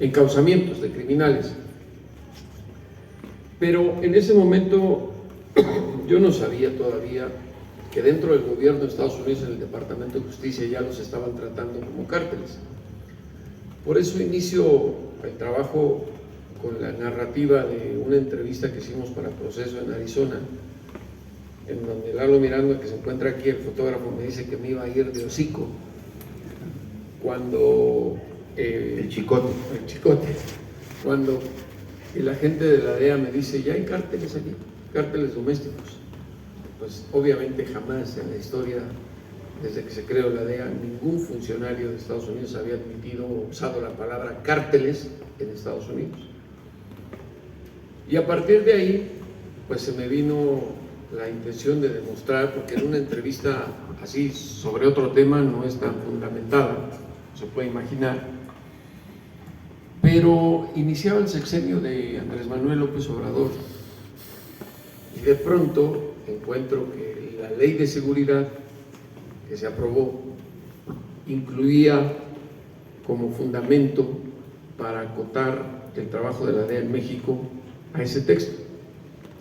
encauzamientos de criminales. Pero en ese momento yo no sabía todavía que dentro del gobierno de Estados Unidos, en el Departamento de Justicia, ya los estaban tratando como cárteles. Por eso inicio el trabajo con la narrativa de una entrevista que hicimos para Proceso en Arizona, en donde Lalo Miranda, que se encuentra aquí, el fotógrafo, me dice que me iba a ir de hocico cuando el chicote, cuando el agente de la DEA me dice: ya hay cárteles aquí, cárteles domésticos. Pues obviamente jamás en la historia, desde que se creó la DEA, ningún funcionario de Estados Unidos había admitido o usado la palabra cárteles en Estados Unidos. Y a partir de ahí, pues se me vino la intención de demostrar, porque en una entrevista así sobre otro tema no es tan fundamentada, se puede imaginar, pero iniciaba el sexenio de Andrés Manuel López Obrador y de pronto encuentro que la ley de seguridad que se aprobó incluía como fundamento para acotar el trabajo de la DEA en México a ese texto.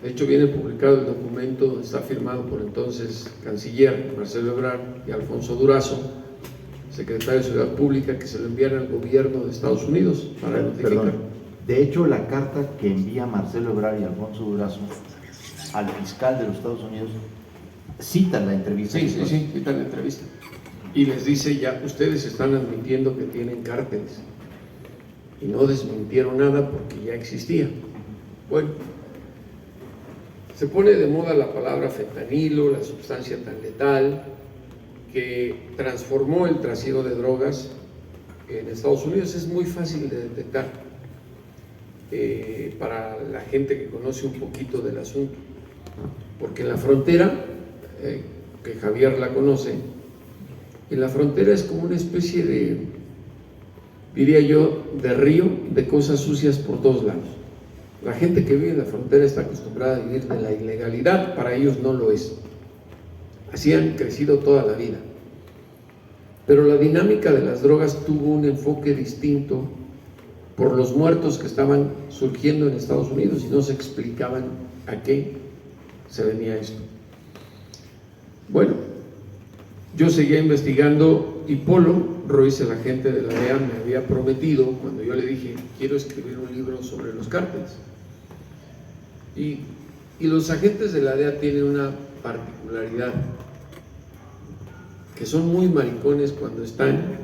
De hecho, viene publicado el documento, está firmado por entonces canciller Marcelo Ebrard y Alfonso Durazo, secretario de Seguridad Pública, que se lo enviaron al gobierno de Estados Unidos para notificar. De hecho, la carta que envía Marcelo Ebrard y Alfonso Durazo al fiscal de los Estados Unidos cita la entrevista. Sí, cita la entrevista. Y les dice: ya ustedes están admitiendo que tienen cárteles. Y no desmintieron nada porque ya existía. Bueno, se pone de moda la palabra fentanilo, la sustancia tan letal que transformó el trasiego de drogas en Estados Unidos. Es muy fácil de detectar para la gente que conoce un poquito del asunto, porque en la frontera, que Javier la conoce, en la frontera es como una especie de, diría yo, de río de cosas sucias por todos lados. La gente que vive en la frontera está acostumbrada a vivir de la ilegalidad, para ellos no lo es. Así han crecido toda la vida. Pero la dinámica de las drogas tuvo un enfoque distinto por los muertos que estaban surgiendo en Estados Unidos y no se explicaban a qué se venía esto. Bueno, yo seguía investigando y Polo Royce, el agente de la DEA, me había prometido, cuando yo le dije: quiero escribir un libro sobre los cárteles. Y los agentes de la DEA tienen una particularidad, que son muy maricones cuando están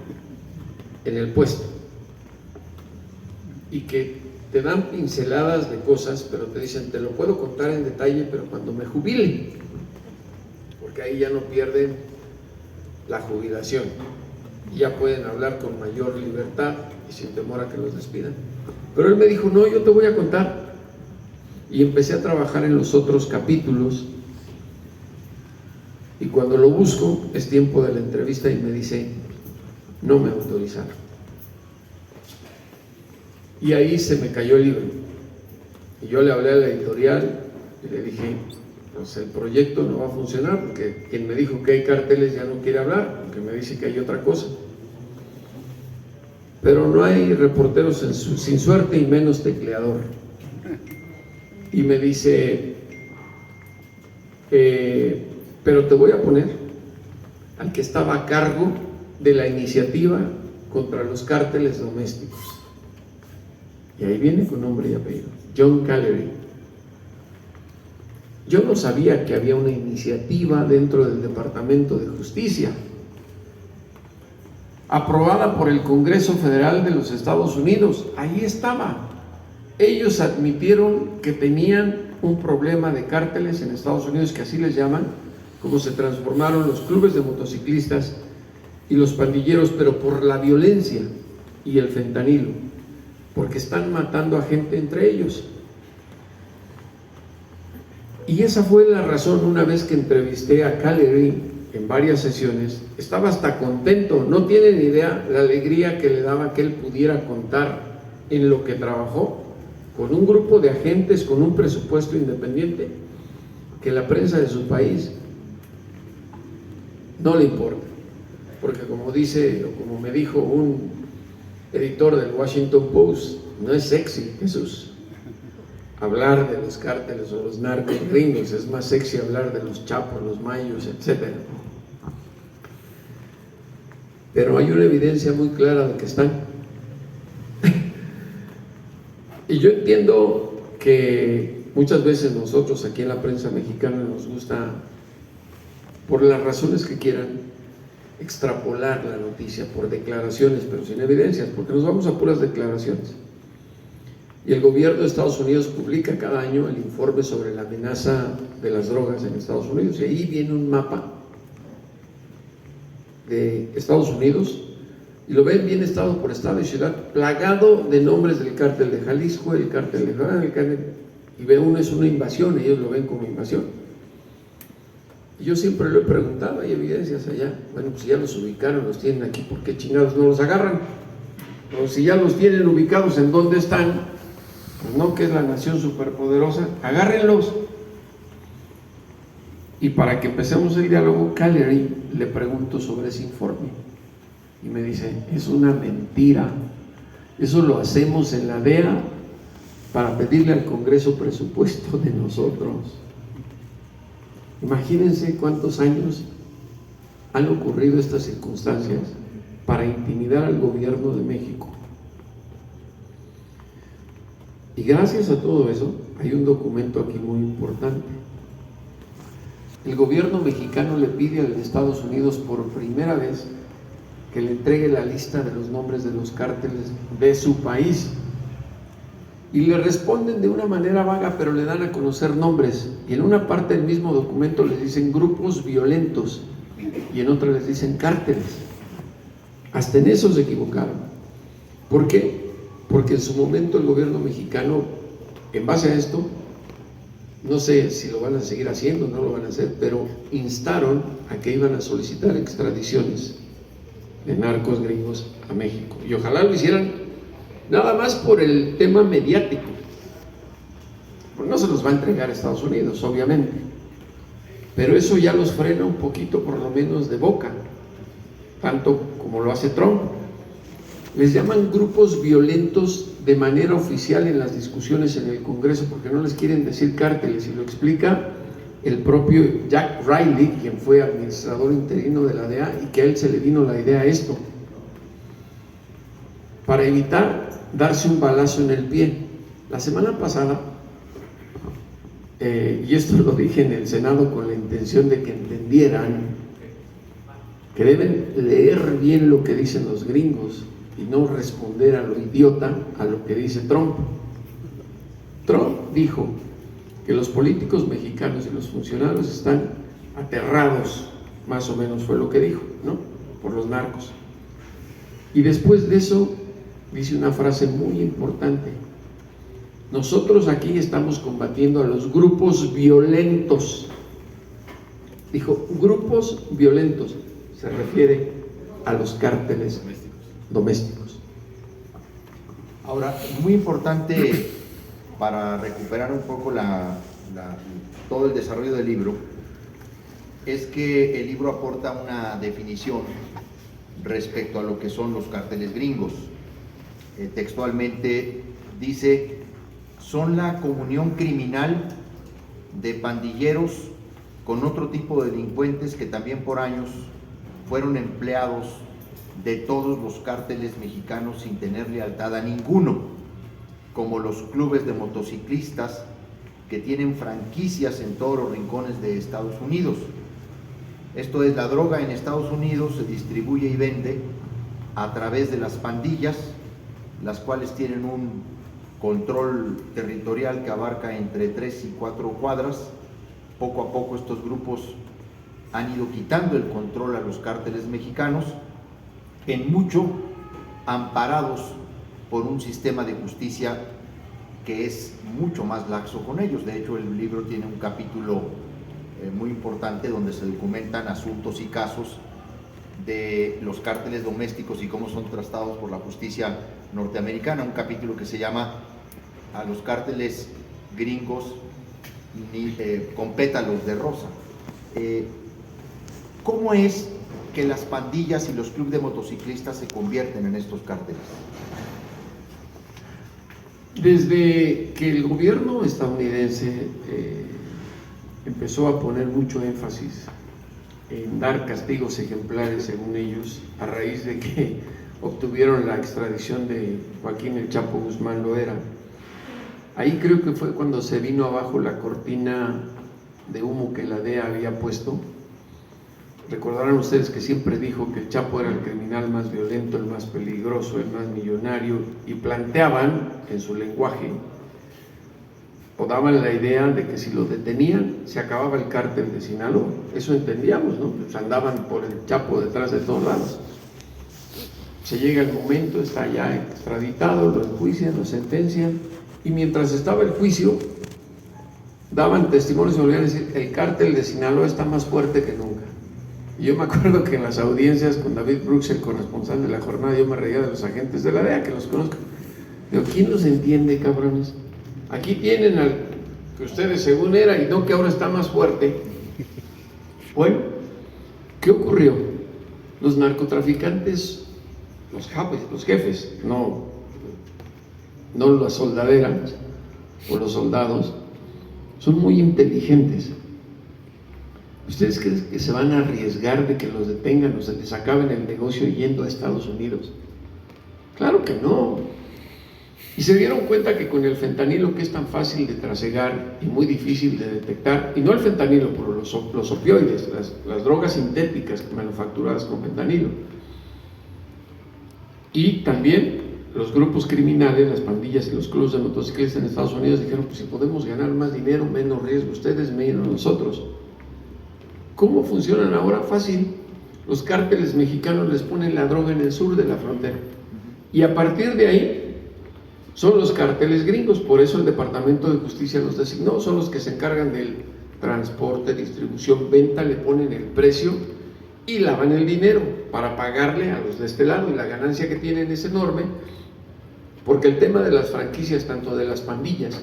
en el puesto y que te dan pinceladas de cosas, pero te dicen: te lo puedo contar en detalle, pero cuando me jubile, porque ahí ya no pierden la jubilación y ya pueden hablar con mayor libertad y sin temor a que los despidan. Pero él me dijo: no, yo te voy a contar. Y empecé a trabajar en los otros capítulos, y cuando lo busco es tiempo de la entrevista y me dice: no me autorizaron. Y ahí se me cayó el libro y yo le hablé a la editorial y le dije: pues el proyecto no va a funcionar, porque quien me dijo que hay cárteles ya no quiere hablar, porque me dice que hay otra cosa. Pero no hay reporteros sin suerte y menos tecleador. Y me dice: pero te voy a poner al que estaba a cargo de la iniciativa contra los cárteles domésticos. Y ahí viene con nombre y apellido: John Callery. Yo no sabía que había una iniciativa dentro del Departamento de Justicia, aprobada por el Congreso Federal de los Estados Unidos. Ahí estaba. Ellos admitieron que tenían un problema de cárteles en Estados Unidos, que así les llaman, como se transformaron los clubes de motociclistas y los pandilleros, pero por la violencia y el fentanilo, porque están matando a gente entre ellos. Y esa fue la razón. Una vez que entrevisté a Callery en varias sesiones, estaba hasta contento. No tienen idea la alegría que le daba que él pudiera contar en lo que trabajó con un grupo de agentes, con un presupuesto independiente, que la prensa de su país no le importa. Porque como dice, o como me dijo un editor del Washington Post, no es sexy, Jesús, hablar de los cárteles o los narcos gringos, es más sexy hablar de los chapos, los mayos, etc. Pero hay una evidencia muy clara de que están. Y yo entiendo que muchas veces nosotros aquí en la prensa mexicana nos gusta, por las razones que quieran, extrapolar la noticia por declaraciones, pero sin evidencias, porque nos vamos a puras declaraciones. Y el gobierno de Estados Unidos publica cada año el informe sobre la amenaza de las drogas en Estados Unidos, y ahí viene un mapa de Estados Unidos, y lo ven bien estado por estado y ciudad, plagado de nombres del cártel de Jalisco, el cártel de Jalisco, y ve uno es una invasión, ellos lo ven como invasión. Y yo siempre lo he preguntado, hay evidencias allá. Bueno, pues si ya los ubicaron, los tienen aquí, ¿por qué chingados no los agarran? O si ya los tienen ubicados en dónde están, pues no, que es la nación superpoderosa, agárrenlos. Y para que empecemos el diálogo, Caleri le pregunto sobre ese informe y me dice, es una mentira, eso lo hacemos en la DEA para pedirle al Congreso presupuesto de nosotros. Imagínense cuántos años han ocurrido estas circunstancias para intimidar al gobierno de México. Y gracias a todo eso hay un documento aquí muy importante. El gobierno mexicano le pide al de Estados Unidos por primera vez que le entregue la lista de los nombres de los cárteles de su país. Y le responden de una manera vaga, pero le dan a conocer nombres. Y en una parte del mismo documento les dicen grupos violentos y en otra les dicen cárteles. Hasta en eso se equivocaron. ¿Por qué? Porque en su momento el gobierno mexicano, en base a esto, no sé si lo van a seguir haciendo, no lo van a hacer, pero instaron a que iban a solicitar extradiciones de narcos gringos a México. Y ojalá lo hicieran nada más por el tema mediático. Pues no se los va a entregar a Estados Unidos, obviamente, pero eso ya los frena un poquito, por lo menos de boca, tanto como lo hace Trump. Les llaman grupos violentos de manera oficial en las discusiones en el Congreso, porque no les quieren decir cárteles, y lo explica el propio Jack Riley, quien fue administrador interino de la DEA, y que a él se le vino la idea a esto, para evitar darse un balazo en el pie. La semana pasada, y esto lo dije en el Senado con la intención de que entendieran que deben leer bien lo que dicen los gringos y no responder a lo idiota a lo que dice Trump. Trump dijo que los políticos mexicanos y los funcionarios están aterrados, más o menos fue lo que dijo, ¿no?, por los narcos. Y después de eso dice una frase muy importante: nosotros aquí estamos combatiendo a los grupos violentos. Dijo grupos violentos, se refiere a los cárteles domésticos. Ahora, muy importante para recuperar un poco todo el desarrollo del libro, es que el libro aporta una definición respecto a lo que son los cárteles gringos. Textualmente dice: son la comunión criminal de pandilleros con otro tipo de delincuentes que también por años fueron empleados de todos los cárteles mexicanos sin tener lealtad a ninguno, como los clubes de motociclistas que tienen franquicias en todos los rincones de Estados Unidos. Esto es, la droga en Estados Unidos se distribuye y vende a través de las pandillas, las cuales tienen un control territorial que abarca entre 3 y 4 cuadras. Poco a poco estos grupos han ido quitando el control a los cárteles mexicanos, en mucho amparados por un sistema de justicia que es mucho más laxo con ellos. De hecho, el libro tiene un capítulo muy importante donde se documentan asuntos y casos de los cárteles domésticos y cómo son tratados por la justicia norteamericana. Un capítulo que se llama "A los cárteles gringos con pétalos de rosa". ¿Cómo es que las pandillas y los clubes de motociclistas se convierten en estos cárteles? Desde que el gobierno estadounidense empezó a poner mucho énfasis en dar castigos ejemplares, según ellos, a raíz de que obtuvieron la extradición de Joaquín El Chapo Guzmán Loera, ahí creo que fue cuando se vino abajo la cortina de humo que la DEA había puesto. Recordarán ustedes que siempre dijo que el Chapo era el criminal más violento, el más peligroso, el más millonario, y planteaban en su lenguaje o daban la idea de que si lo detenían se acababa el cártel de Sinaloa. Eso entendíamos, ¿no? Pues andaban por el Chapo detrás de todos lados. Se llega el momento, está ya extraditado, lo enjuician, lo sentencian, y mientras estaba el juicio daban testimonios y volvían a decir: el cártel de Sinaloa está más fuerte que nunca. Y yo me acuerdo que en las audiencias con David Brooks, el corresponsal de La Jornada, yo me reía de los agentes de la DEA, que los conozco. Digo, ¿quién los entiende, cabrones? Aquí tienen al que ustedes según era y no que ahora está más fuerte. Bueno, ¿qué ocurrió? Los narcotraficantes, los jefes, no las soldaderas o los soldados, son muy inteligentes. ¿Ustedes creen que se van a arriesgar de que los detengan o se les acaben el negocio yendo a Estados Unidos? Claro que no. Y se dieron cuenta que con el fentanilo, que es tan fácil de trasegar y muy difícil de detectar, y no el fentanilo, pero los opioides, las drogas sintéticas manufacturadas con fentanilo, y también los grupos criminales, las pandillas y los clubes de motociclistas en Estados Unidos dijeron: pues si podemos ganar más dinero, menos riesgo ustedes, menos nosotros. ¿Cómo funcionan ahora? Fácil. Los cárteles mexicanos les ponen la droga en el sur de la frontera, y a partir de ahí son los cárteles gringos. Por eso el Departamento de Justicia los designó. Son los que se encargan del transporte, distribución, venta, le ponen el precio y lavan el dinero para pagarle a los de este lado, y la ganancia que tienen es enorme, porque el tema de las franquicias, tanto de las pandillas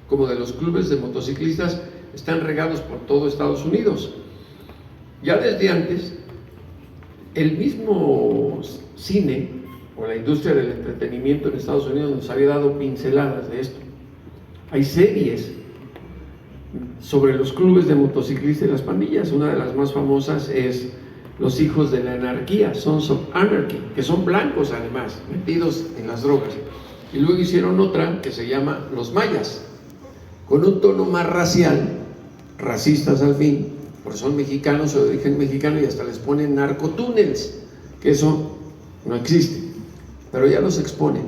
como de los clubes de motociclistas, están regados por todo Estados Unidos. Ya desde antes, el mismo cine o la industria del entretenimiento en Estados Unidos nos había dado pinceladas de esto. Hay series sobre los clubes de motociclistas y las pandillas. Una de las más famosas es Los Hijos de la Anarquía, Sons of Anarchy, que son blancos además, metidos en las drogas. Y luego hicieron otra que se llama Los Mayas, con un tono más racial, racistas al fin, porque son mexicanos o de origen mexicano, y hasta les ponen narcotúnels, que eso no existe, pero ya los exponen.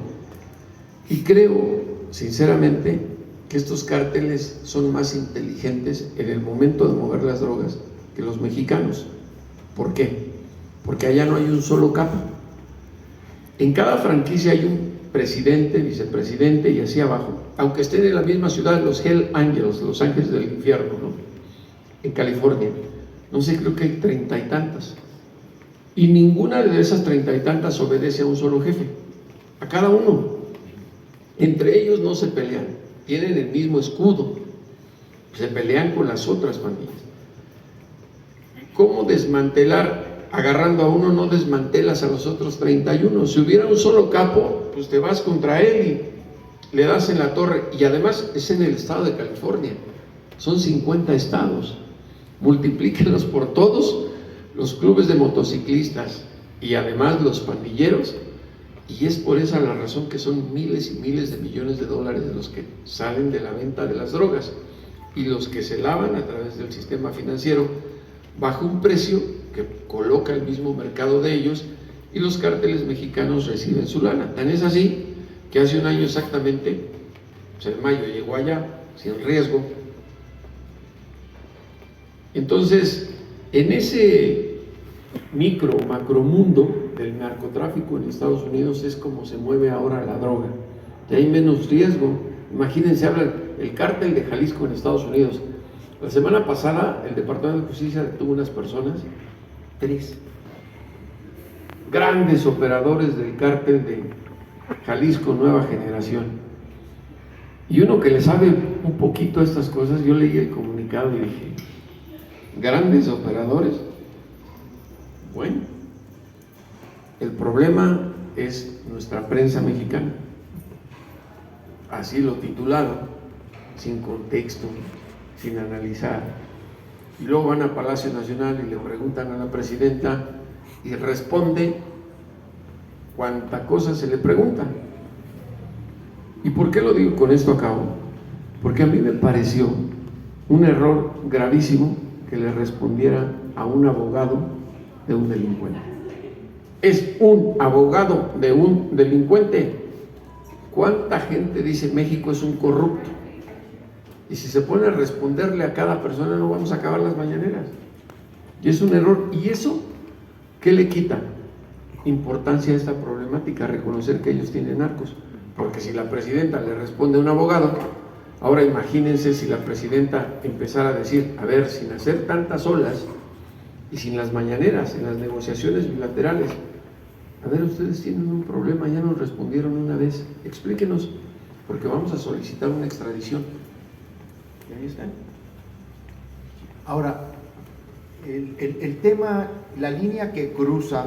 Y creo, sinceramente, que estos cárteles son más inteligentes en el momento de mover las drogas que los mexicanos. ¿Por qué? Porque allá no hay un solo capo. En cada franquicia hay un presidente, vicepresidente y así abajo, aunque estén en la misma ciudad, los Hell Angels, los ángeles del infierno, ¿no? En California, no sé, creo que hay 30 y tantas, y ninguna de esas 30 y tantas obedece a un solo jefe, a cada uno. Entre ellos no se pelean, tienen el mismo escudo, se pelean con las otras pandillas. ¿Cómo desmantelar? Agarrando a uno no desmantelas a los otros 31. Si hubiera un solo capo, pues te vas contra él y le das en la torre. Y además es en el estado de California, son 50 estados. Multiplíquenlos por todos los clubes de motociclistas y además los pandilleros, y es por esa la razón que son miles y miles de millones de dólares de los que salen de la venta de las drogas y los que se lavan a través del sistema financiero bajo un precio que coloca el mismo mercado de ellos, y los cárteles mexicanos reciben su lana. Tan es así que hace un año exactamente, pues en mayo, llegó allá sin riesgo. Entonces, en ese micro, macromundo del narcotráfico en Estados Unidos es como se mueve ahora la droga, que hay menos riesgo. Imagínense, hablan el cártel de Jalisco en Estados Unidos. La semana pasada el Departamento de Justicia detuvo unas personas, 3 grandes operadores del cártel de Jalisco Nueva Generación. Y uno que le sabe un poquito a estas cosas, yo leí el comunicado y dije: grandes operadores. Bueno, el problema es nuestra prensa mexicana. así lo titularon, sin contexto, sin analizar. Y luego van a Palacio Nacional y le preguntan a la presidenta y responde cuánta cosa se le pregunta. ¿Y por qué lo digo? Con esto acabo. Porque a mí me pareció un error gravísimo que le respondiera a un abogado de un delincuente. Es un abogado de un delincuente. ¿Cuánta gente dice México es un corrupto? Y si se pone a responderle a cada persona no vamos a acabar las mañaneras. Y es un error. ¿Y eso qué le quita importancia a esta problemática? Reconocer que ellos tienen narcos. Porque si la presidenta le responde a un abogado, ahora imagínense si la presidenta empezara a decir, a ver, sin hacer tantas olas y sin las mañaneras, en las negociaciones bilaterales, a ver, ustedes tienen un problema, ya nos respondieron una vez, explíquenos, porque vamos a solicitar una extradición. Y ahí está. Ahora, el tema, la línea que cruza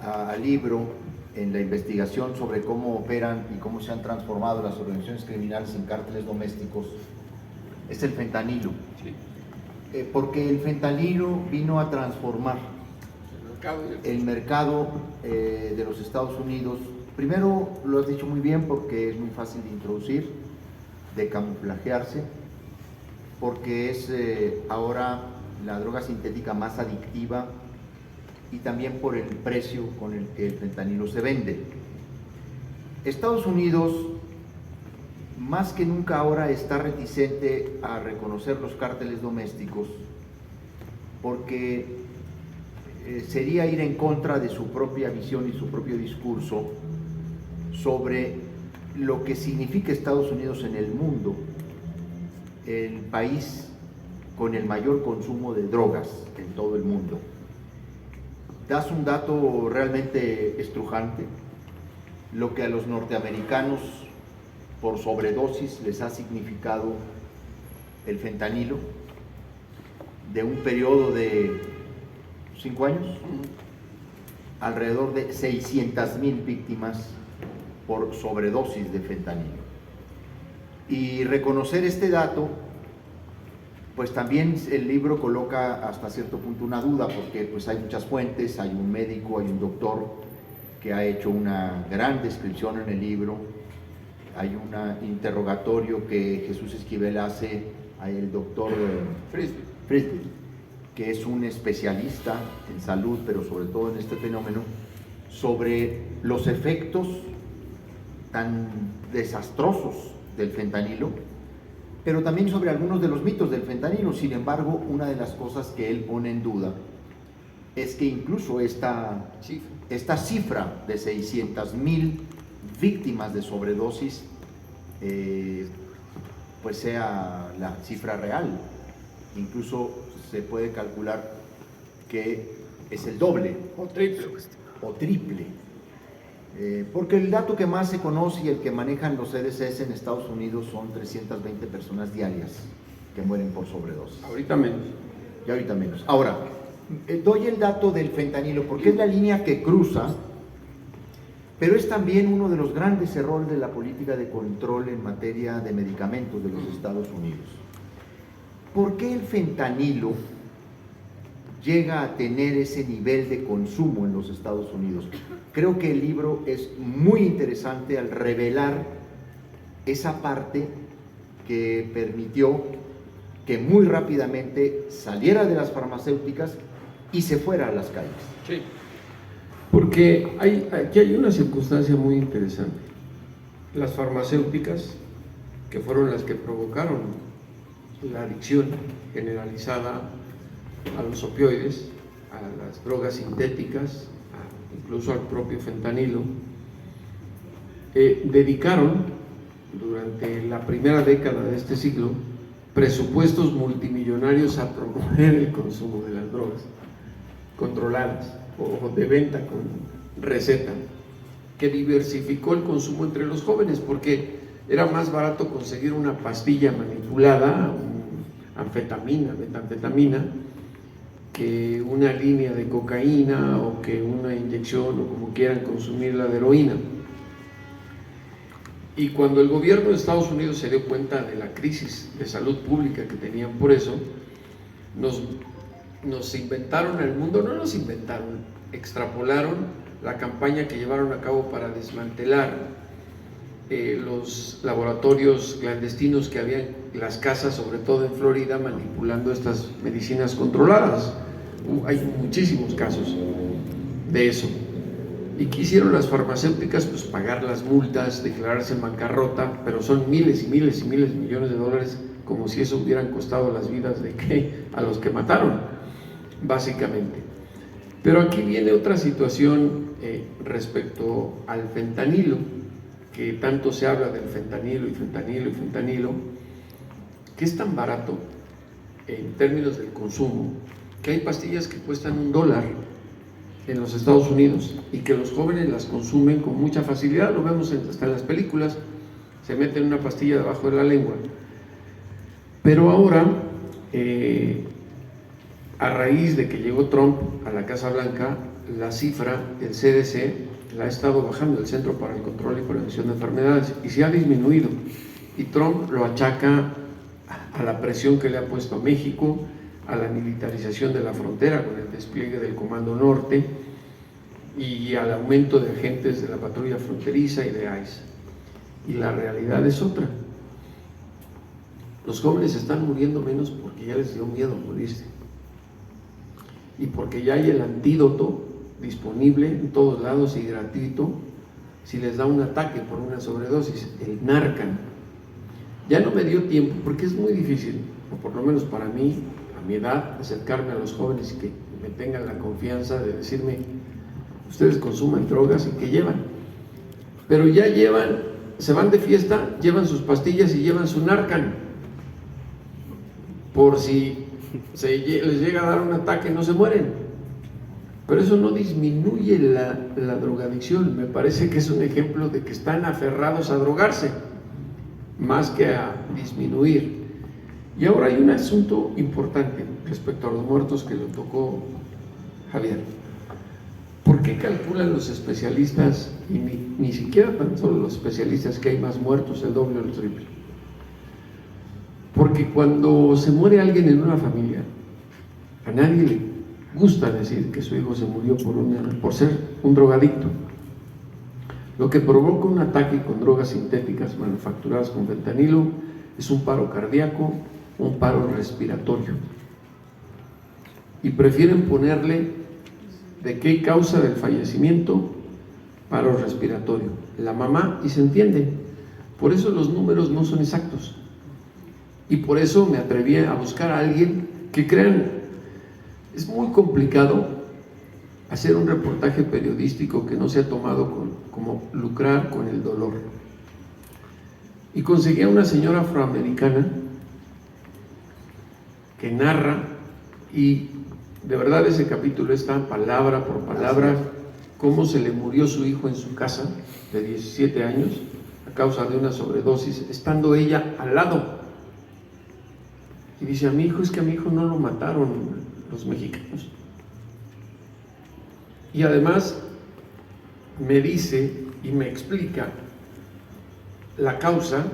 al libro en la investigación sobre cómo operan y cómo se han transformado las organizaciones criminales en cárteles domésticos es el fentanilo. Sí. Porque el fentanilo vino a transformar el mercado de los Estados Unidos. Primero, lo has dicho muy bien, porque es muy fácil de introducir, de camuflajearse, porque es ahora la droga sintética más adictiva, y también por el precio con el que el fentanilo se vende. Estados Unidos, más que nunca ahora, está reticente a reconocer los cárteles domésticos, porque sería ir en contra de su propia visión y su propio discurso sobre lo que significa Estados Unidos en el mundo, el país con el mayor consumo de drogas en todo el mundo. Das un dato realmente estrujante, lo que a los norteamericanos por sobredosis les ha significado el fentanilo, de un periodo de 5 años, alrededor de 600,000 víctimas por sobredosis de fentanilo. Y reconocer este dato, pues también el libro coloca hasta cierto punto una duda, porque pues hay muchas fuentes, hay un médico, hay un doctor que ha hecho una gran descripción en el libro, hay un interrogatorio que Jesús Esquivel hace al doctor Frisby, que es un especialista en salud, pero sobre todo en este fenómeno, sobre los efectos tan desastrosos del fentanilo, pero también sobre algunos de los mitos del fentanilo. Sin embargo, una de las cosas que él pone en duda es que incluso esta cifra de 600,000 víctimas de sobredosis pues sea la cifra real. Incluso se puede calcular que es el doble o triple. Porque el dato que más se conoce y el que manejan los CDCs en Estados Unidos son 320 personas diarias que mueren por sobredosis. Ahorita menos. Y ahorita menos. Ahora, doy el dato del fentanilo porque es la línea que cruza, pero es también uno de los grandes errores de la política de control en materia de medicamentos de los Estados Unidos. ¿Por qué el fentanilo llega a tener ese nivel de consumo en los Estados Unidos? Creo que el libro es muy interesante al revelar esa parte que permitió que muy rápidamente saliera de las farmacéuticas y se fuera a las calles. Sí. Porque aquí hay una circunstancia muy interesante. Las farmacéuticas, que fueron las que provocaron la adicción generalizada a los opioides, a las drogas sintéticas, incluso al propio fentanilo, dedicaron durante la primera década de este siglo presupuestos multimillonarios a promover el consumo de las drogas controladas o de venta con receta, que diversificó el consumo entre los jóvenes, porque era más barato conseguir una pastilla manipulada, anfetamina, metanfetamina, que una línea de cocaína o que una inyección o como quieran consumir la de heroína. Y cuando el gobierno de Estados Unidos se dio cuenta de la crisis de salud pública que tenían por eso, nos inventaron al mundo, no nos inventaron, extrapolaron la campaña que llevaron a cabo para desmantelar los laboratorios clandestinos que había en las casas, sobre todo en Florida, manipulando estas medicinas controladas. Hay muchísimos casos de eso. ¿Y qué hicieron las farmacéuticas? Pues pagar las multas, declararse en bancarrota, pero son miles y miles y miles de millones de dólares, como si eso hubieran costado las vidas a los que mataron, básicamente. Pero aquí viene otra situación respecto al fentanilo, que tanto se habla del fentanilo y fentanilo y fentanilo, que es tan barato en términos del consumo, que hay pastillas que cuestan $1 en los Estados Unidos y que los jóvenes las consumen con mucha facilidad. Lo vemos hasta en las películas, se meten una pastilla debajo de la lengua. Pero ahora, a raíz de que llegó Trump a la Casa Blanca, la cifra, el CDC, la ha estado bajando, el Centro para el Control y Prevención de Enfermedades, y se ha disminuido. Y Trump lo achaca a la presión que le ha puesto a México, a la militarización de la frontera con el despliegue del Comando Norte y al aumento de agentes de la patrulla fronteriza y de ICE. Y la realidad es otra. Los jóvenes están muriendo menos porque ya les dio miedo morirse y porque ya hay el antídoto disponible en todos lados y gratuito si les da un ataque por una sobredosis, el Narcan. Ya no me dio tiempo porque es muy difícil, o por lo menos para mí, a mi edad, acercarme a los jóvenes y que me tengan la confianza de decirme: ustedes consuman drogas y que llevan, pero ya llevan, se van de fiesta, llevan sus pastillas y llevan su Narcan, por si les llega a dar un ataque no se mueren. Pero eso no disminuye la drogadicción. Me parece que es un ejemplo de que están aferrados a drogarse más que a disminuir. Y ahora hay un asunto importante respecto a los muertos que lo tocó Javier. ¿Por qué calculan los especialistas, y ni siquiera tan solo los especialistas, que hay más muertos, el doble o el triple? Porque cuando se muere alguien en una familia, a nadie le gusta decir que su hijo se murió por ser un drogadicto. Lo que provoca un ataque con drogas sintéticas manufacturadas con fentanilo es un paro cardíaco, un paro respiratorio. Y prefieren ponerle de qué causa del fallecimiento, paro respiratorio. La mamá, y se entiende. Por eso los números no son exactos. Y por eso me atreví a buscar a alguien que, crean, es muy complicado hacer un reportaje periodístico que no sea tomado como lucrar con el dolor. Y conseguí a una señora afroamericana que narra, y de verdad ese capítulo está palabra por palabra, cómo se le murió su hijo en su casa de 17 años a causa de una sobredosis, estando ella al lado. Y dice: a mi hijo, es que a mi hijo no lo mataron los mexicanos. Y además me dice y me explica la causa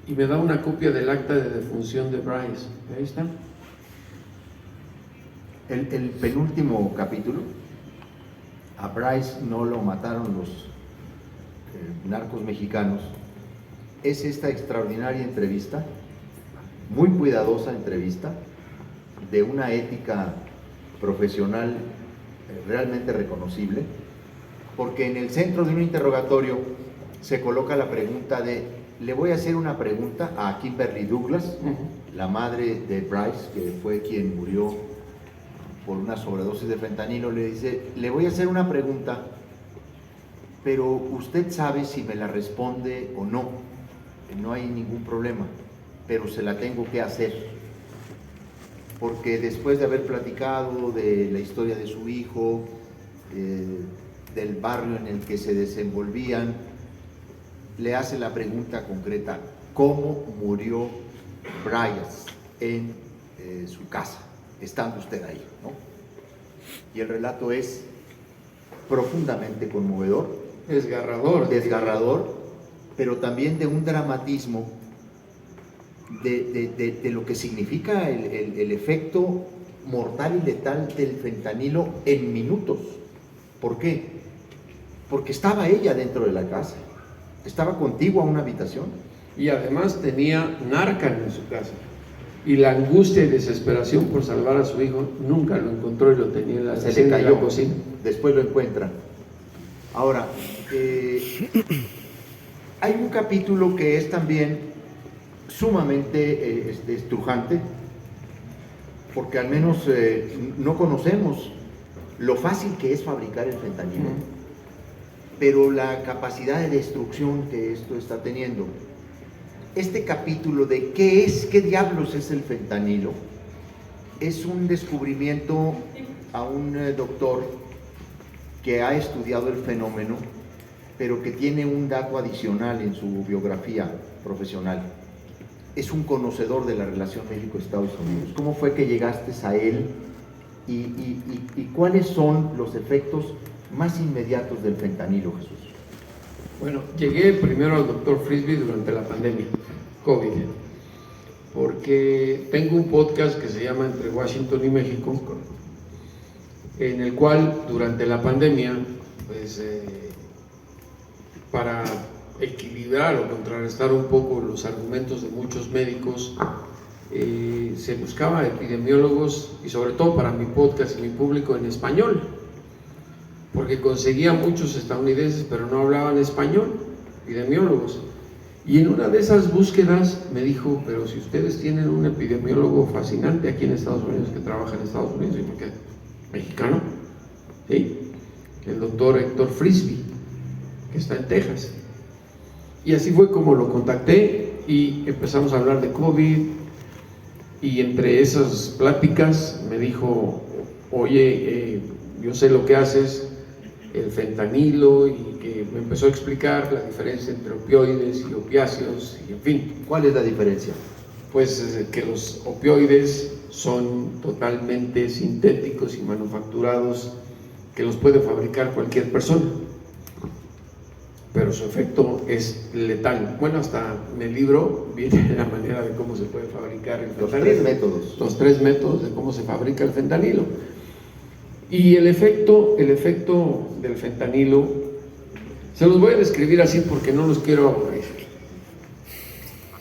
y me da una copia del acta de defunción de Bryce. Ahí está. El penúltimo capítulo, a Bryce no lo mataron los narcos mexicanos, es esta extraordinaria entrevista, muy cuidadosa entrevista, de una ética profesional realmente reconocible, porque en el centro de un interrogatorio se coloca la pregunta de: le voy a hacer una pregunta a Kimberly Douglas, la madre de Bryce, que fue quien murió por una sobredosis de fentanilo. Le dice: le voy a hacer una pregunta, pero usted sabe si me la responde o no. No hay ningún problema, pero se la tengo que hacer, porque después de haber platicado de la historia de su hijo, del barrio en el que se desenvolvían, le hace la pregunta concreta: ¿cómo murió Bryce en su casa, estando usted ahí, ¿no? Y el relato es profundamente conmovedor, desgarrador, pero también de un dramatismo de lo que significa el efecto mortal y letal del fentanilo en minutos. ¿Por qué? Porque estaba ella dentro de la casa, estaba contigua a una habitación. Y además tenía Narcan en su casa. Y la angustia y desesperación por salvar a su hijo, nunca lo encontró y lo tenía en la, Se le cayó, cocina. Después lo encuentra. Ahora, hay un capítulo que es también sumamente estrujante, porque al menos no conocemos lo fácil que es fabricar el fentanilo, pero la capacidad de destrucción que esto está teniendo. Este capítulo de qué diablos es el fentanilo, es un descubrimiento a un doctor que ha estudiado el fenómeno, pero que tiene un dato adicional en su biografía profesional. Es un conocedor de la relación México-Estados Unidos. ¿Cómo fue que llegaste a él y cuáles son los efectos más inmediatos del fentanilo, Jesús? Bueno, llegué primero al doctor Frisby durante la pandemia, COVID, porque tengo un podcast que se llama Entre Washington y México, en el cual durante la pandemia, pues, para equilibrar o contrarrestar un poco los argumentos de muchos médicos, se buscaba epidemiólogos, y sobre todo para mi podcast y mi público en español, porque conseguía muchos estadounidenses pero no hablaban español, epidemiólogos. Y en una de esas búsquedas me dijo, pero si ustedes tienen un epidemiólogo fascinante aquí en Estados Unidos, que trabaja en Estados Unidos, y me quedé, ¿mexicano? Sí, el doctor Héctor Frisby, que está en Texas. Y así fue como lo contacté y empezamos a hablar de COVID, y entre esas pláticas me dijo, oye, yo sé lo que haces, el fentanilo, y que me empezó a explicar la diferencia entre opioides y opiáceos, y en fin. ¿Cuál es la diferencia? Pues que los opioides son totalmente sintéticos y manufacturados, que los puede fabricar cualquier persona, pero su efecto es letal. Bueno, hasta en el libro viene la manera de cómo se puede fabricar el fentanilo. Los 3 métodos. Los 3 métodos de cómo se fabrica el fentanilo. Y el efecto del fentanilo, se los voy a describir así porque no los quiero aburrir.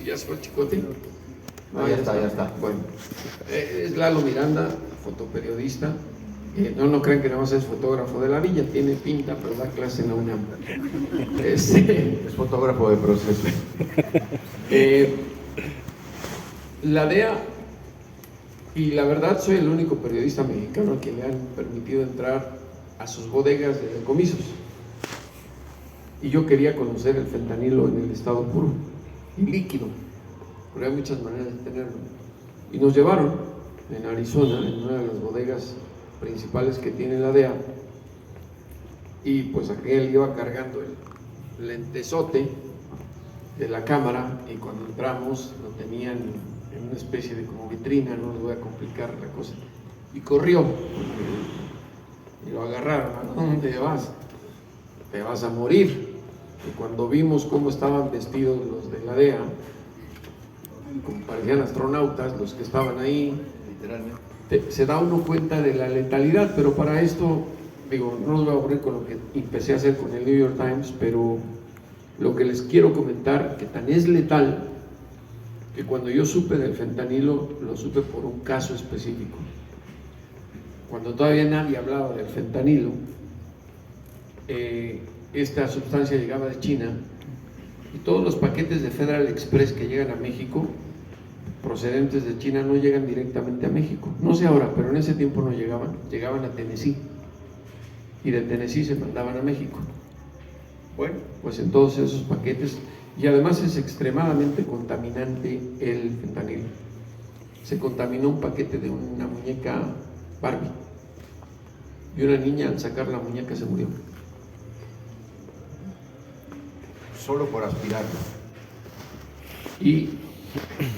¿Ya se fue el chicote? No, ya está. Bueno, es Lalo Miranda, fotoperiodista. No crean que nada más es fotógrafo de la villa, tiene pinta, pero da clase en la UNAM. Es fotógrafo de proceso. La DEA, y la verdad soy el único periodista mexicano al que le han permitido entrar a sus bodegas de decomisos. Y yo quería conocer el fentanilo en el estado puro y líquido, pero hay muchas maneras de tenerlo. Y nos llevaron en Arizona, en una de las bodegas principales que tiene la DEA, y pues aquel iba cargando el lentesote de la cámara, y cuando entramos lo tenían en una especie de como vitrina, no les voy a complicar la cosa, y corrió y lo agarraron. ¿A dónde vas? Te vas a morir. Y cuando vimos cómo estaban vestidos los de la DEA, como parecían astronautas los que estaban ahí, Literalmente, se da uno cuenta de la letalidad. Pero para esto, digo, no los voy a aburrir con lo que empecé a hacer con el New York Times, pero lo que les quiero comentar, que tan es letal, que cuando yo supe del fentanilo, lo supe por un caso específico. Cuando todavía nadie hablaba del fentanilo, esta sustancia llegaba de China, y todos los paquetes de Federal Express que llegan a México, procedentes de China, no llegan directamente a México. No sé ahora, pero en ese tiempo no llegaban a Tennessee, y de Tennessee se mandaban a México. Bueno, pues en todos esos paquetes, y además es extremadamente contaminante el fentanilo. Se contaminó un paquete de una muñeca Barbie, y una niña al sacar la muñeca se murió. solo por aspirarlo. Y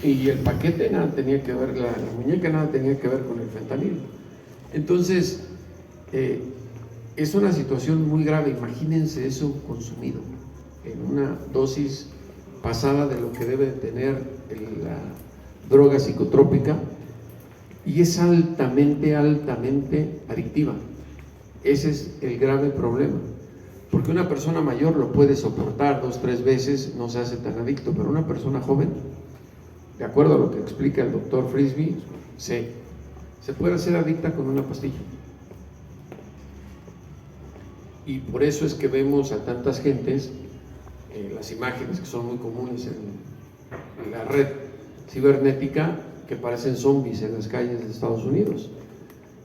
el paquete nada tenía que ver, la muñeca nada tenía que ver con el fentanilo. Entonces, es una situación muy grave. Imagínense eso consumido. en una dosis pasada de lo que debe de tener la droga psicotrópica, y es altamente adictiva. Ese es el grave problema, porque una persona mayor lo puede soportar 2 o 3 veces, no se hace tan adicto, pero una persona joven, de acuerdo a lo que explica el doctor Frisby, se puede hacer adicta con una pastilla. Y por eso es que vemos a tantas gentes, las imágenes que son muy comunes en la red cibernética, que parecen zombies en las calles de Estados Unidos.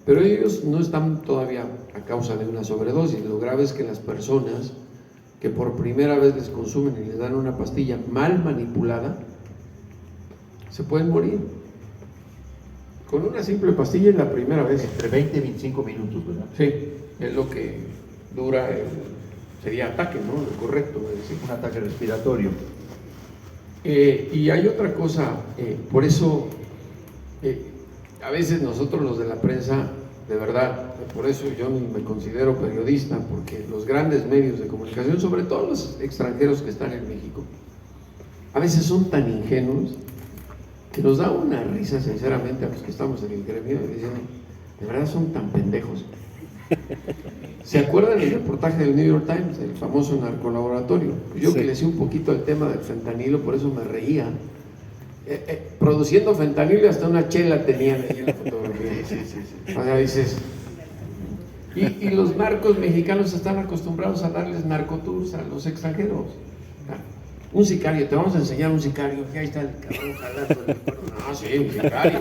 Pero ellos no están todavía a causa de una sobredosis. Lo grave es que las personas que por primera vez les consumen y les dan una pastilla mal manipulada, se pueden morir. Con una simple pastilla en la primera vez. Entre 20 y 25 minutos, ¿verdad? Sí, es lo que dura sería ataque, ¿no? Lo correcto, es decir. Un ataque respiratorio. Y hay otra cosa, por eso a veces nosotros los de la prensa, de verdad, por eso yo ni me considero periodista, porque los grandes medios de comunicación, sobre todo los extranjeros que están en México, a veces son tan ingenuos que nos da una risa sinceramente a los que estamos en el gremio, diciendo, de verdad son tan pendejos. ¿Se acuerdan del reportaje del New York Times, el famoso narcolaboratorio? Yo sí, que le sé un poquito el tema del fentanilo, por eso me reía. Produciendo fentanilo, hasta una chela tenían ahí en la fotografía. O sea, dices, y los narcos mexicanos están acostumbrados a darles narcotours a los extranjeros. Un sicario, te vamos a enseñar un sicario, que ahí está el cabrón jalando el cuerpo. No, sí, un sicario.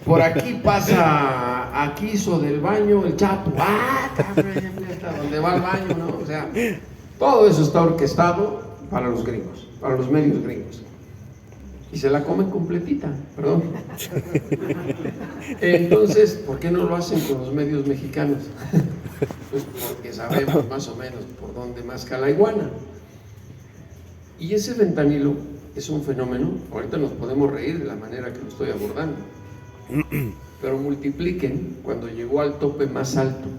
Por aquí pasa, aquí hizo del baño el Chapo, cabrón, hasta donde va al baño, ¿no? O sea, todo eso está orquestado para los gringos, para los medios gringos. Y se la comen completita, perdón. Entonces, ¿por qué no lo hacen con los medios mexicanos? Pues porque sabemos más o menos por dónde masca la iguana. Y ese fentanilo es un fenómeno, ahorita nos podemos reír de la manera que lo estoy abordando, pero multipliquen cuando llegó al tope más alto,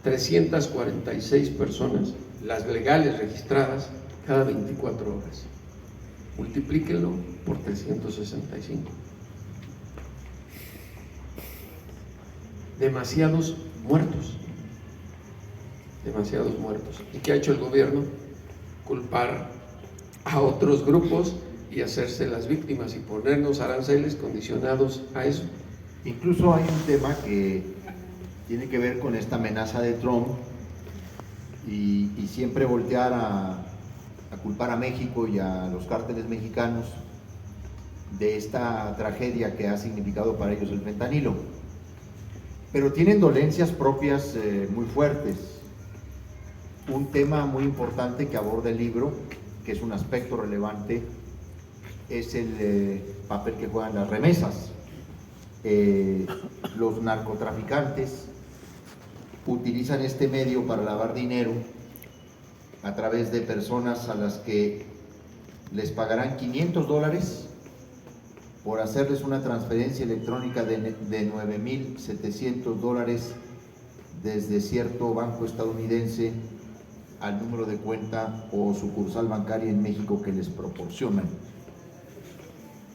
346 personas, las legales registradas, cada 24 horas. Multiplíquenlo por 365. Demasiados muertos. Demasiados muertos. ¿Y qué ha hecho el gobierno? Culpar a otros grupos y hacerse las víctimas y ponernos aranceles condicionados a eso. Incluso hay un tema que tiene que ver con esta amenaza de Trump y siempre voltear a culpar a México y a los cárteles mexicanos de esta tragedia que ha significado para ellos el fentanilo. Pero tienen dolencias propias muy fuertes. Un tema muy importante que aborda el libro, que es un aspecto relevante, es el papel que juegan las remesas. Los narcotraficantes utilizan este medio para lavar dinero a través de personas a las que les pagarán $500 por hacerles una transferencia electrónica de $9,700 desde cierto banco estadounidense al número de cuenta o sucursal bancaria en México que les proporcionan.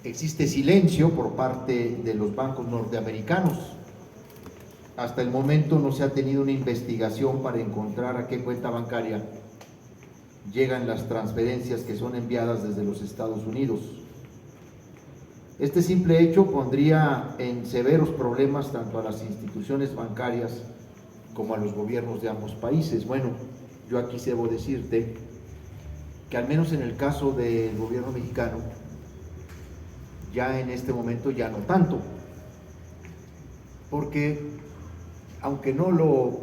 Existe silencio por parte de los bancos norteamericanos. Hasta el momento no se ha tenido una investigación para encontrar a qué cuenta bancaria llegan las transferencias que son enviadas desde los Estados Unidos. Este simple hecho pondría en severos problemas tanto a las instituciones bancarias como a los gobiernos de ambos países. Bueno, yo aquí debo decirte que al menos en el caso del gobierno mexicano, ya en este momento ya no tanto, porque aunque no lo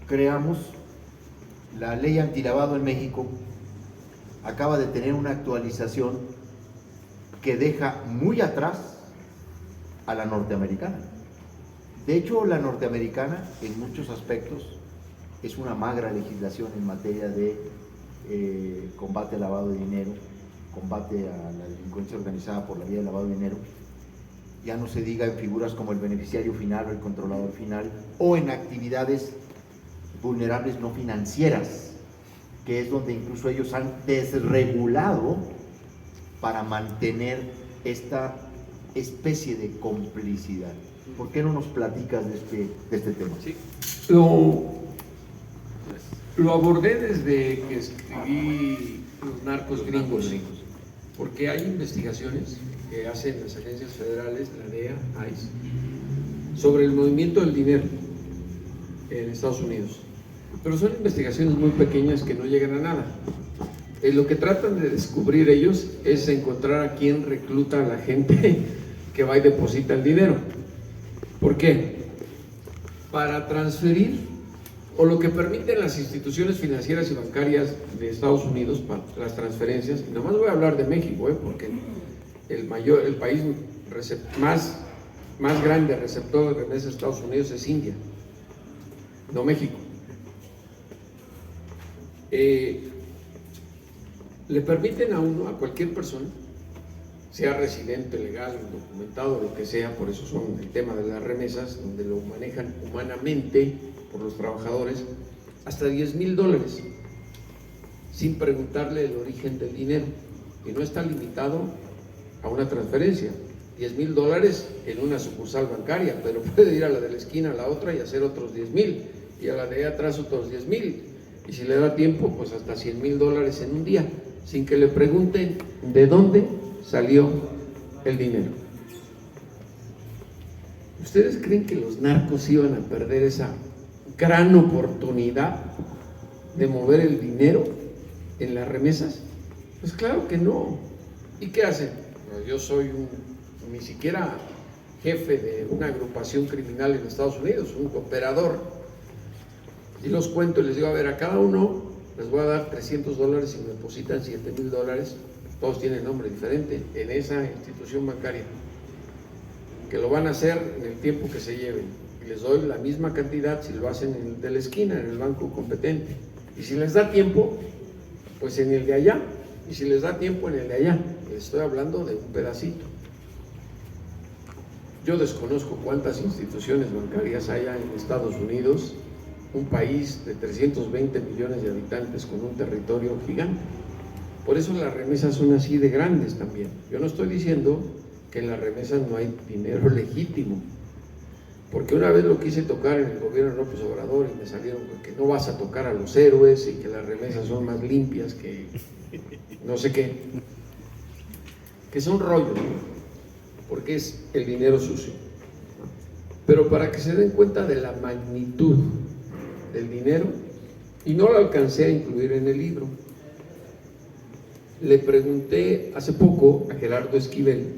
creamos, la ley antilavado en México acaba de tener una actualización que deja muy atrás a la norteamericana. De hecho, la norteamericana en muchos aspectos es una magra legislación en materia de combate al lavado de dinero, combate a la delincuencia organizada por la vía del lavado de dinero. Ya no se diga en figuras como el beneficiario final o el controlador final, o en actividades vulnerables no financieras. que es donde incluso ellos han desregulado para mantener esta especie de complicidad. ¿Por qué no nos platicas de este tema? Sí. Lo abordé desde que escribí Los narcos gringos, porque hay investigaciones que hacen las agencias federales, la DEA, ICE, sobre el movimiento del dinero en Estados Unidos. Pero son investigaciones muy pequeñas que no llegan a nada. Lo que tratan de descubrir ellos es encontrar a quién recluta a la gente que va y deposita el dinero. ¿Por qué? Para transferir, o lo que permiten las instituciones financieras y bancarias de Estados Unidos para las transferencias. Y nomás voy a hablar de México, porque el país más grande receptor de remesas de Estados Unidos es India, no México. Le permiten a uno, a cualquier persona, sea residente, legal, documentado, lo que sea, por eso son el tema de las remesas, donde lo manejan humanamente por los trabajadores, hasta $10,000, sin preguntarle el origen del dinero, y no está limitado a una transferencia. $10,000 en una sucursal bancaria, pero puede ir a la de la esquina, a la otra, y hacer otros 10,000, y a la de atrás otros 10,000, y si le da tiempo, pues hasta $100,000 en un día, sin que le pregunten de dónde salió el dinero. ¿Ustedes creen que los narcos iban a perder esa gran oportunidad de mover el dinero en las remesas? Pues claro que no. ¿Y qué hacen? Bueno, yo soy ni siquiera jefe de una agrupación criminal en Estados Unidos, un operador, y los cuento y les digo, a ver, a cada uno les voy a dar $300 y me depositan $7,000, todos tienen nombre diferente, en esa institución bancaria, que lo van a hacer en el tiempo que se lleven, y les doy la misma cantidad si lo hacen en el de la esquina, en el banco competente, y si les da tiempo, pues en el de allá, y si les da tiempo en el de allá. Les estoy hablando de un pedacito. Yo desconozco cuántas instituciones bancarias hay en Estados Unidos, un país de 320 millones de habitantes con un territorio gigante. Por eso las remesas son así de grandes también. Yo no estoy diciendo que en las remesas no hay dinero legítimo, porque una vez lo quise tocar en el gobierno de López Obrador y me salieron que no vas a tocar a los héroes y que las remesas son más limpias que no sé qué, que son rollos, ¿no? Porque es el dinero sucio. Pero para que se den cuenta de la magnitud del dinero, y no lo alcancé a incluir en el libro, le pregunté hace poco a Gerardo Esquivel,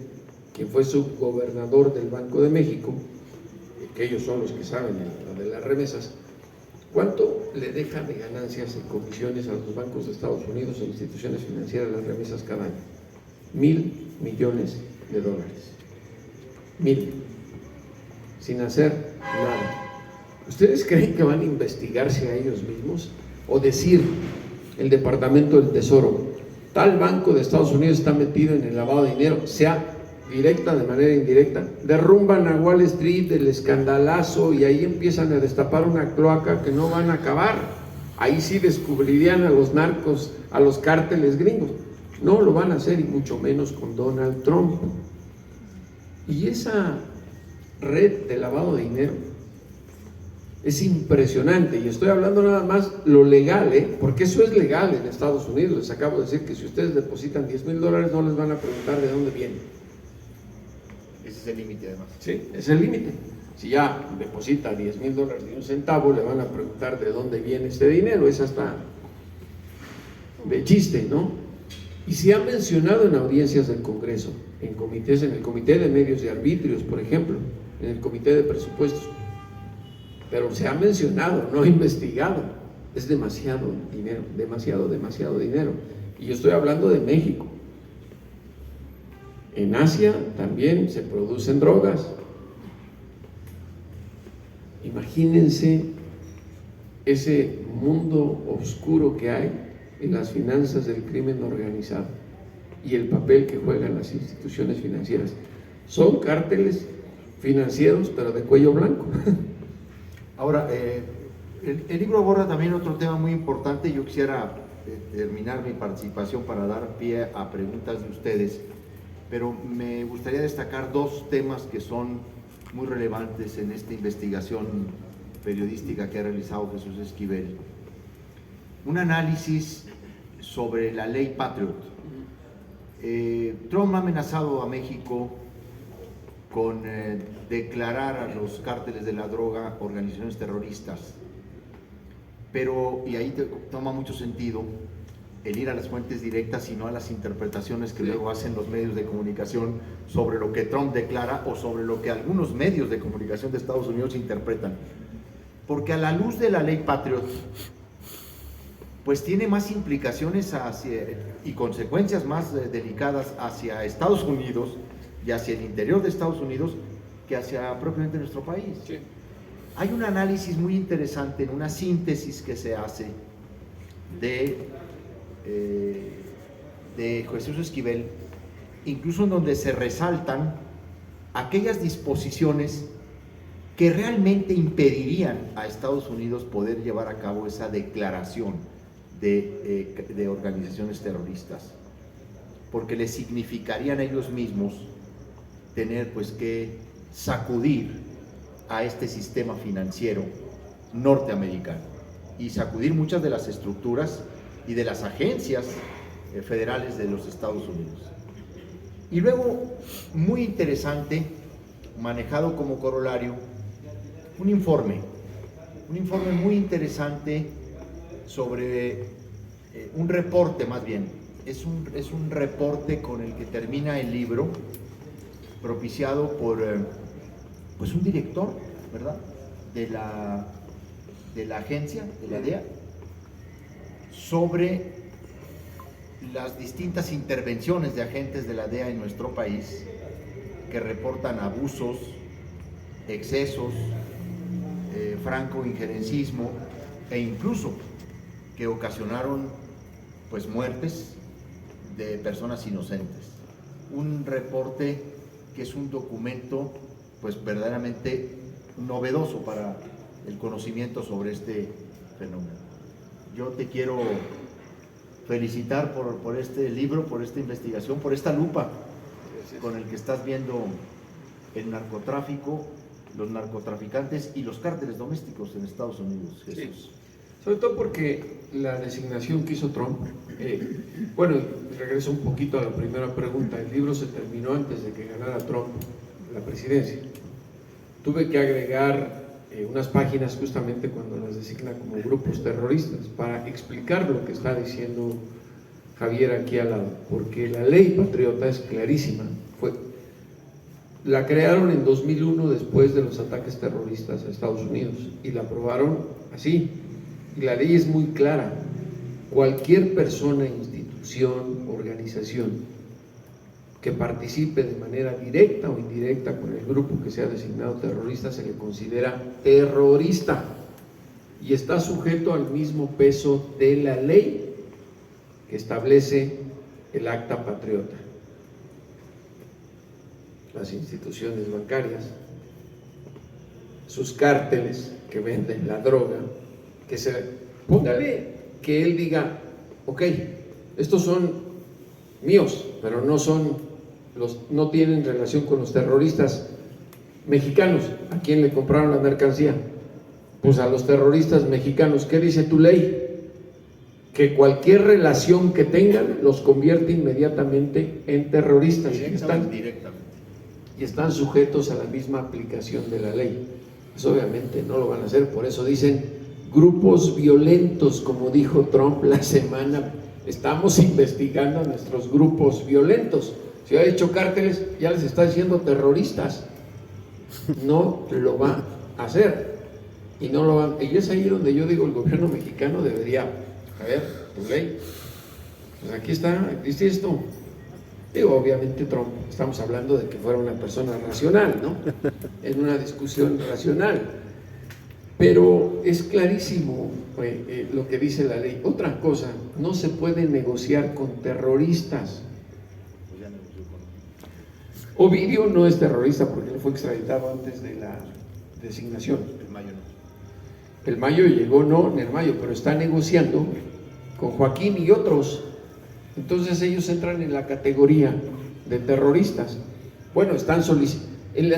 quien fue subgobernador del Banco de México, que ellos son los que saben lo de las remesas, ¿cuánto le deja de ganancias y comisiones a los bancos de Estados Unidos e instituciones financieras las remesas cada año? $1,000 millones. 1,000, sin hacer nada. ¿Ustedes creen que van a investigarse a ellos mismos? O decir, el Departamento del Tesoro, tal banco de Estados Unidos está metido en el lavado de dinero, sea directa, de manera indirecta, derrumban a Wall Street, el escandalazo, y ahí empiezan a destapar una cloaca que no van a acabar. Ahí sí descubrirían a los narcos, a los cárteles gringos. No lo van a hacer, y mucho menos con Donald Trump. Y esa red de lavado de dinero es impresionante, y estoy hablando nada más lo legal, porque eso es legal en Estados Unidos. Les acabo de decir que si ustedes depositan $10,000 no les van a preguntar de dónde viene. Ese es el límite, además. Sí, es el límite. Si ya deposita $10,000 y un centavo, le van a preguntar de dónde viene ese dinero. Es hasta de chiste, ¿no? Y se ha mencionado en audiencias del Congreso, en comités, en el Comité de Medios de Arbitrios, por ejemplo, en el Comité de Presupuestos, pero se ha mencionado, no investigado. Es demasiado dinero, demasiado dinero. Y yo estoy hablando de México. En Asia también se producen drogas. Imagínense ese mundo oscuro que hay en las finanzas del crimen organizado y el papel que juegan las instituciones financieras. Son cárteles financieros, pero de cuello blanco. Ahora, el libro aborda también otro tema muy importante. Yo quisiera terminar mi participación para dar pie a preguntas de ustedes, pero me gustaría destacar dos temas que son muy relevantes en esta investigación periodística que ha realizado Jesús Esquivel. Un análisis sobre la ley Patriot. Trump ha amenazado a México con declarar a los cárteles de la droga organizaciones terroristas, pero, y ahí toma mucho sentido el ir a las fuentes directas y no a las interpretaciones que luego hacen los medios de comunicación sobre lo que Trump declara o sobre lo que algunos medios de comunicación de Estados Unidos interpretan, porque a la luz de la ley Patriot pues tiene más implicaciones y consecuencias más delicadas hacia Estados Unidos y hacia el interior de Estados Unidos que hacia propiamente nuestro país. Sí. Hay un análisis muy interesante en una síntesis que se hace de Jesús Esquivel, incluso en donde se resaltan aquellas disposiciones que realmente impedirían a Estados Unidos poder llevar a cabo esa declaración de organizaciones terroristas, porque les significarían a ellos mismos tener pues que sacudir a este sistema financiero norteamericano y sacudir muchas de las estructuras y de las agencias federales de los Estados Unidos. Y luego, muy interesante, manejado como corolario, un informe muy interesante sobre un reporte, más bien, es un reporte con el que termina el libro, propiciado por pues un director, ¿verdad?, de la agencia, de la DEA, sobre las distintas intervenciones de agentes de la DEA en nuestro país, que reportan abusos, excesos, franco-injerencismo e incluso que ocasionaron pues muertes de personas inocentes. Un reporte que es un documento pues verdaderamente novedoso para el conocimiento sobre este fenómeno. Yo te quiero felicitar por este libro, por esta investigación, por esta lupa con el que estás viendo el narcotráfico, los narcotraficantes y los cárteles domésticos en Estados Unidos, Jesús. Sí. Sobre todo porque la designación que hizo Trump, bueno, regreso un poquito a la primera pregunta, el libro se terminó antes de que ganara Trump la presidencia. Tuve que agregar unas páginas justamente cuando las designa como grupos terroristas para explicar lo que está diciendo Javier aquí al lado, porque la ley patriota es clarísima. La crearon en 2001 después de los ataques terroristas a Estados Unidos y la aprobaron así. Y la ley es muy clara: cualquier persona, institución, organización que participe de manera directa o indirecta con el grupo que sea designado terrorista se le considera terrorista y está sujeto al mismo peso de la ley que establece el Acta Patriota. Las instituciones bancarias, sus cárteles que venden la droga, que póngale que él diga, ok, estos son míos, pero no tienen relación con los terroristas mexicanos. ¿A quién le compraron la mercancía? Pues a los terroristas mexicanos. ¿Qué dice tu ley? Que cualquier relación que tengan los convierte inmediatamente en terroristas y están sujetos a la misma aplicación de la ley. Pues obviamente no lo van a hacer, por eso dicen grupos violentos, como dijo Trump la semana. Estamos investigando a nuestros grupos violentos. Si ha hecho cárteles, ya les está diciendo terroristas. No lo va a hacer. Y no lo van. Y es ahí donde yo digo, el gobierno mexicano debería, a ver, tu ley, pues aquí está, dice esto. Digo, obviamente Trump, estamos hablando de que fuera una persona racional, ¿no? En una discusión racional. Pero es clarísimo lo que dice la ley. Otra cosa, no se puede negociar con terroristas. Ovidio no es terrorista porque él fue extraditado antes de la designación. El Mayo no. El Mayo llegó, no en el Mayo, pero está negociando con Joaquín y otros. Entonces ellos entran en la categoría de terroristas. Bueno, están en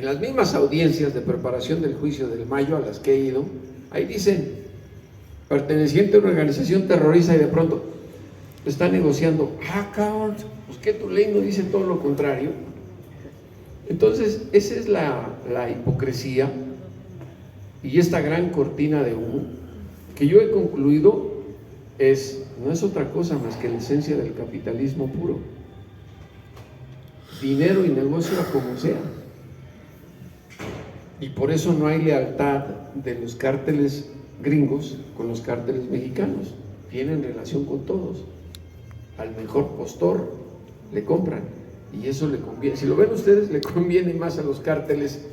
las mismas audiencias de preparación del juicio del Mayo a las que he ido, ahí dicen perteneciente a una organización terrorista, y de pronto está negociando, cabrón, pues que tu ley no dice todo lo contrario. Entonces esa es la hipocresía y esta gran cortina de humo que yo he concluido no es otra cosa más que la esencia del capitalismo puro. Dinero y negocio a como sea. Y por eso no hay lealtad de los cárteles gringos con los cárteles mexicanos. Tienen relación con todos. Al mejor postor le compran. Y eso le conviene. Si lo ven ustedes, le conviene más a los cárteles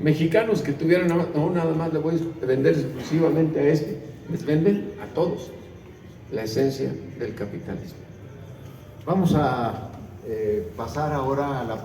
mexicanos que tuvieran, no, nada más le voy a vender exclusivamente a este. Les venden a todos. La esencia del capitalismo. Vamos a pasar ahora a la